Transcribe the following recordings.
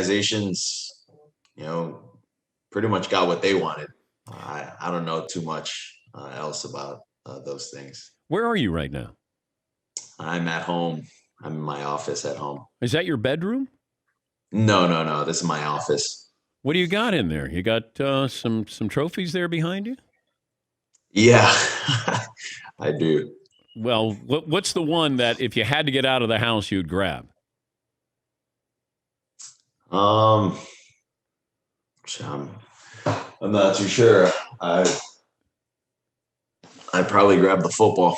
organizations, pretty much got what they wanted. I don't know too much else about those things. Where are you right now? I'm at home. I'm in my office at home. Is that your bedroom? No. This is my office. What do you got in there? You got some trophies there behind you? Yeah, I do. Well, what's the one that if you had to get out of the house, you'd grab? I'm not too sure. I'd probably grab the football.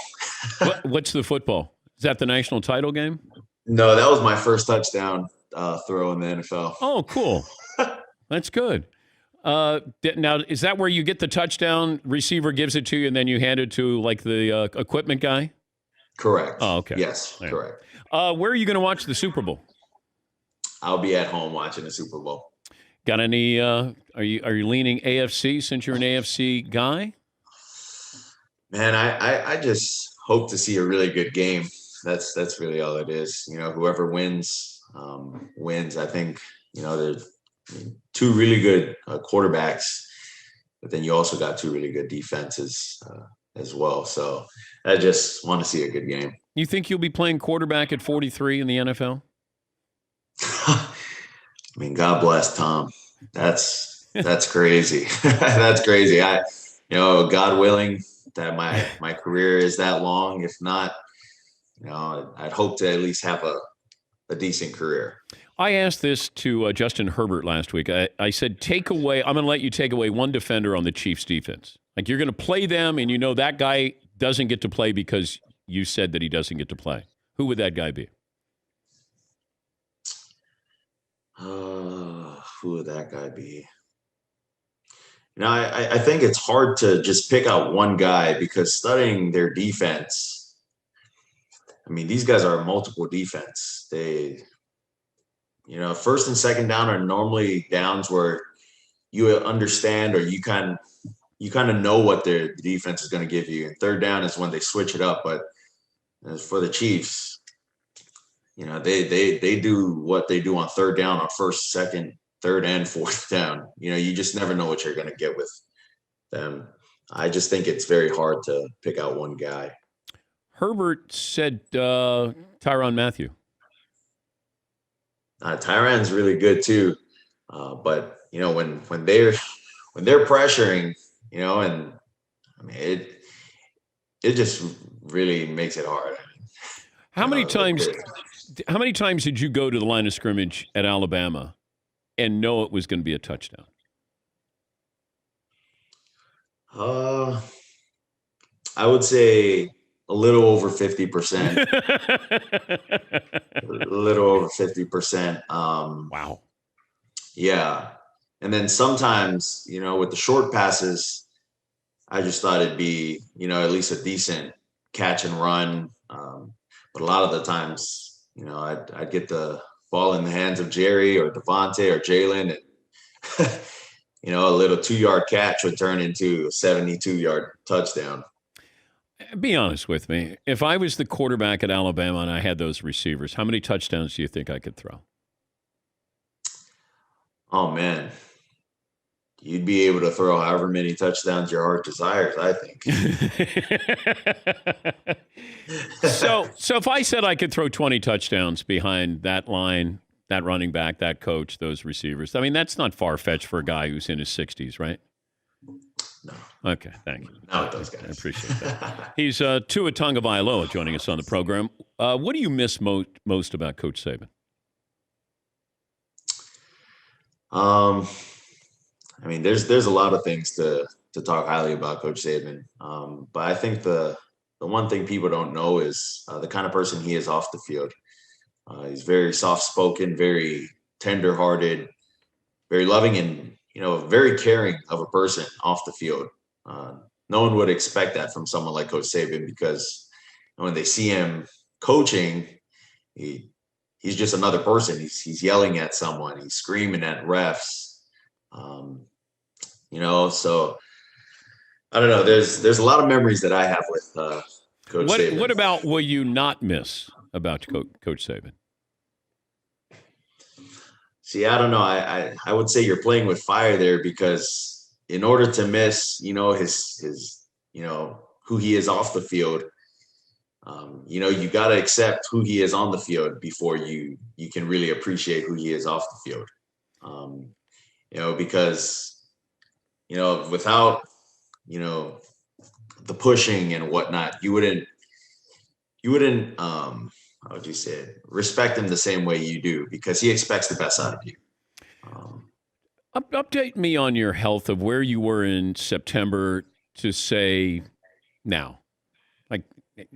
What's the football? Is that the national title game? No, that was my first touchdown throw in the NFL. Oh, cool. That's good. Now, is that where you get the touchdown, receiver gives it to you, and then you hand it to, like, the equipment guy? Correct. Oh, okay. Yes, yeah. Correct. Where are you going to watch the Super Bowl? I'll be at home watching the Super Bowl. Got any? Are you leaning AFC since you're an AFC guy? Man, I just hope to see a really good game. That's really all it is. Whoever wins wins. I think there's two really good quarterbacks, but then you also got two really good defenses as well. So I just want to see a good game. You think you'll be playing quarterback at 43 in the NFL? I mean, God bless Tom. That's crazy. That's crazy. God willing that my career is that long. If not, I'd hope to at least have a decent career. I asked this to Justin Herbert last week. I said, I'm going to let you take away one defender on the Chiefs defense. Like, you're going to play them, and that guy doesn't get to play because you said that he doesn't get to play. Who would that guy be? Who would that guy be? I think it's hard to just pick out one guy because studying their defense, I mean, these guys are multiple defense. They, first and second down are normally downs where you understand or you kind of know what their defense is going to give you. And third down is when they switch it up. But as for the Chiefs, they do what they do on third down, on first, second, third, and fourth down. You just never know what you're going to get with them. I just think it's very hard to pick out one guy. Herbert said Tyrann Mathieu. Tyrann's really good too, but when they're pressuring, and I mean it just really makes it hard. How many times did you go to the line of scrimmage at Alabama and know it was going to be a touchdown? I would say a little over 50%. A little over 50%. Wow. Yeah. And then sometimes, with the short passes, I just thought it'd be, at least a decent catch and run. But a lot of the times, I'd get the ball in the hands of Jerry or Devontae or Jalen, and a little 2-yard catch would turn into a 72-yard touchdown. Be honest with me. If I was the quarterback at Alabama and I had those receivers, how many touchdowns do you think I could throw? Oh, man. You'd be able to throw however many touchdowns your heart desires, I think. So if I said I could throw 20 touchdowns behind that line, that running back, that coach, those receivers, I mean, that's not far-fetched for a guy who's in his 60s, right? No. Okay, thank you. Not those guys. I appreciate that. He's Tua Tagovailoa joining us on the program. What do you miss most about Coach Saban? I mean, there's a lot of things to talk highly about Coach Saban. But I think the one thing people don't know is the kind of person he is off the field. He's very soft-spoken, very tender-hearted, very loving, and very caring of a person off the field. No one would expect that from someone like Coach Saban because when they see him coaching, he's just another person. He's yelling at someone. He's screaming at refs. So I don't know. There's a lot of memories that I have with Coach Saban. What about will you not miss about Coach Saban? See, I don't know. I would say you're playing with fire there because in order to miss, his who he is off the field, you got to accept who he is on the field before you can really appreciate who he is off the field. Um, because without the pushing and whatnot, you wouldn't how would you say it, respect him the same way you do because he expects the best out of you. Um, Update me on your health of where you were in September to say now. Like,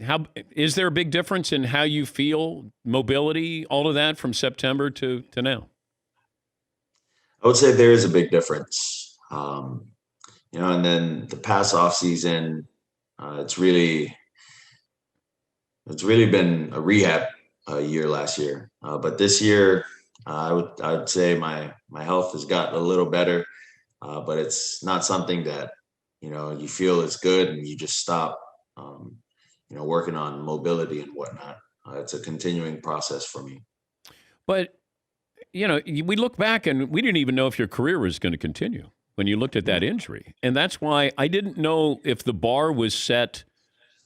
how is there a big difference in how you feel, mobility, all of that from September to now? I would say there is a big difference. And then the past off season, it's really been a rehab year last year. But this year, I would say my health has gotten a little better, but it's not something that you feel is good and you just stop. Working on mobility and whatnot. It's a continuing process for me. But we look back and we didn't even know if your career was going to continue when you looked at that injury. And that's why I didn't know if the bar was set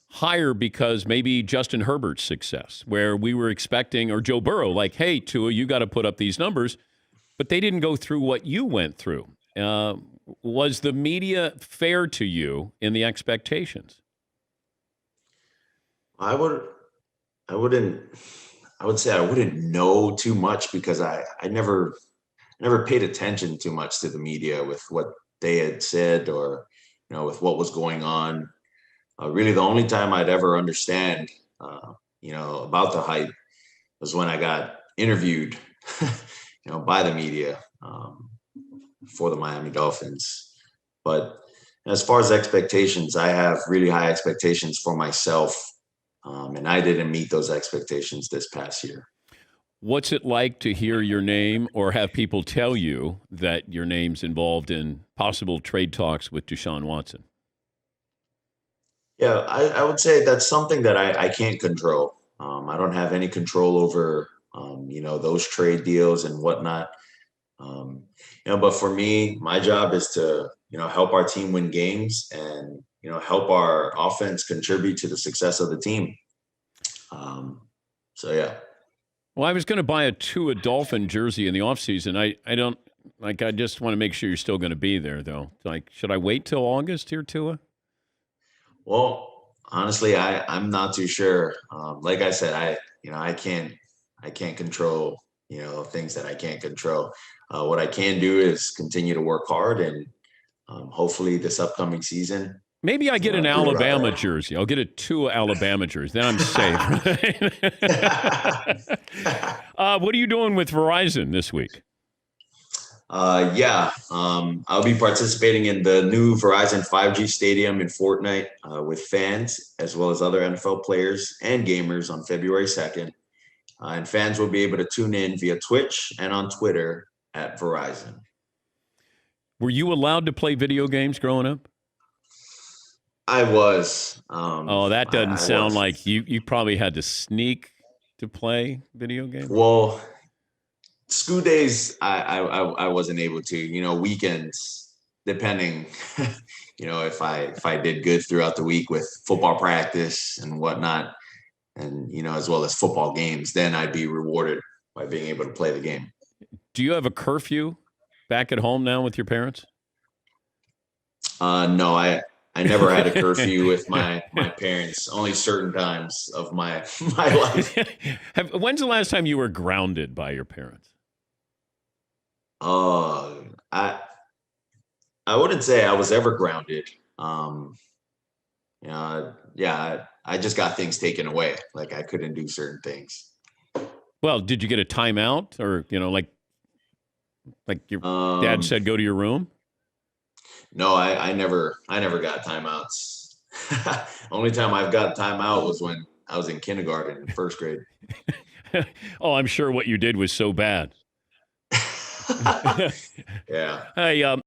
higher because maybe Justin Herbert's success, where we were expecting, or Joe Burrow, like, hey, Tua, you got to put up these numbers. But they didn't go through what you went through. Was the media fair to you in the expectations? I would I wouldn't I would say I wouldn't know too much because I never paid attention too much to the media with what they had said or with what was going on. Really, the only time I'd ever understand about the hype was when I got interviewed by the media for the Miami Dolphins. But as far as expectations, I have really high expectations for myself, and I didn't meet those expectations this past year. What's it like to hear your name or have people tell you that your name's involved in possible trade talks with Deshaun Watson? Yeah, I would say that's something that I can't control. I don't have any control over, those trade deals and whatnot. But for me, my job is to, help our team win games and, help our offense contribute to the success of the team. Um, so yeah. Well, I was going to buy a Tua Dolphin jersey in the offseason. I don't like. I just want to make sure you're still going to be there, though. Like, should I wait till August here, Tua? Well, honestly, I'm not too sure. Like I said, I can't control, things that I can't control. What I can do is continue to work hard and hopefully this upcoming season, Maybe I get an prove right. Alabama jersey. I'll get a Tua Alabama jersey. Then I'm safe. Right? What are you doing with Verizon this week? Yeah, I'll be participating in the new Verizon 5G stadium in Fortnite with fans as well as other NFL players and gamers on February 2nd. And fans will be able to tune in via Twitch and on Twitter at Verizon. Were you allowed to play video games growing up? I was. Oh, that doesn't I sound was. like you probably had to sneak to play video games. Well, school days, I wasn't able to. Weekends, depending, if I did good throughout the week with football practice and whatnot, and as well as football games, then I'd be rewarded by being able to play the game. Do you have a curfew back at home now with your parents? No, I never had a curfew with my parents. Only certain times of my my life. When's the last time you were grounded by your parents? Uh, I I wouldn't say I was ever grounded. Um, yeah, I just got things taken away. Like I couldn't do certain things. Well, did you get a timeout or, like your dad Um, said, go to your room? no, I never got timeouts. Only time I've got timeout was when I was in kindergarten in first grade. Oh, I'm sure what you did was so bad. Yeah. Hey,